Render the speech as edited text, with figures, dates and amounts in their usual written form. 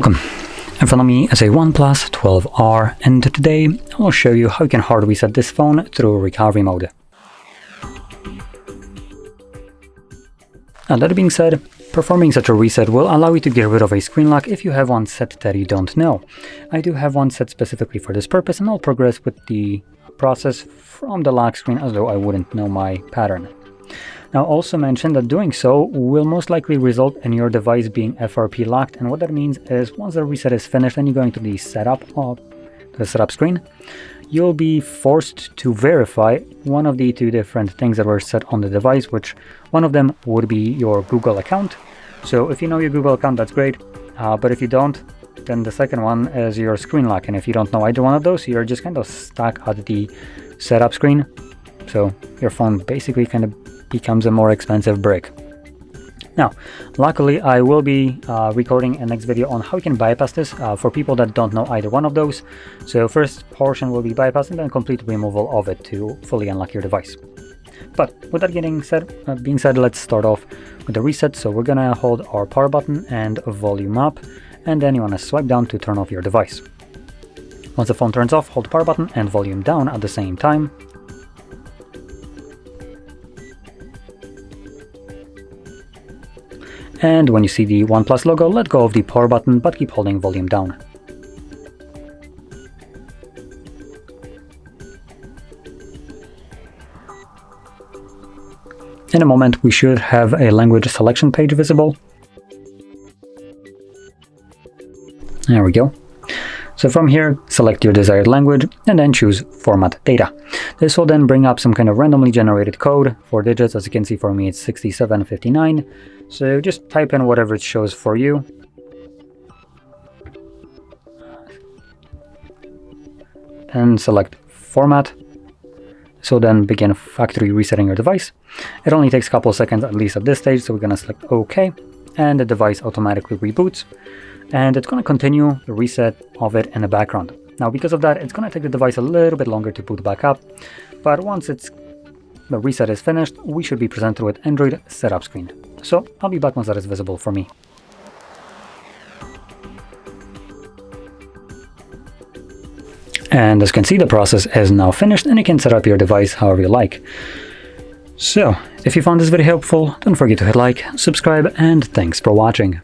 Welcome. In front of me is a OnePlus 12R, and today I will show you how you can hard reset this phone through recovery mode. Now, that being said, performing such a reset will allow you to get rid of a screen lock if you have one set that you don't know. I do have one set specifically for this purpose, and I'll progress with the process from the lock screen as though I wouldn't know my pattern. Now, also mention that doing so will most likely result in your device being FRP locked, and what that means is once the reset is finished and you're going to the setup screen, you'll be forced to verify one of the two different things that were set on the device, which one of them would be your Google account. So if you know your Google account, that's great, but if you don't, then the second one is your screen lock, and if you don't know either one of those, you're just kind of stuck at the setup screen. So your phone basically kind of becomes a more expensive brick. Now, luckily, I will be recording a next video on how you can bypass this for people that don't know either one of those. So first portion will be bypass and then complete removal of it to fully unlock your device. But with that being said, let's start off with the reset. So we're gonna hold our power button and volume up, and then you wanna swipe down to turn off your device. Once the phone turns off, hold the power button and volume down at the same time. And when you see the OnePlus logo, let go of the power button, but keep holding volume down. In a moment, we should have a language selection page visible. There we go. So from here, select your desired language and then choose Format Data. This will then bring up some kind of randomly generated code, 4 digits. As you can see, for me it's 6759. So just type in whatever it shows for you. And select Format. So then begin factory resetting your device. It only takes a couple of seconds, at least at this stage, so we're going to select OK, and the device automatically reboots. And it's going to continue the reset of it in the background. Now, because of that, it's going to take the device a little bit longer to boot back up, but once the reset is finished, we should be presented with Android setup screen. So I'll be back once that is visible for me. And as you can see, the process is now finished and you can set up your device however you like. So if you found this video helpful, don't forget to hit like, subscribe, and thanks for watching.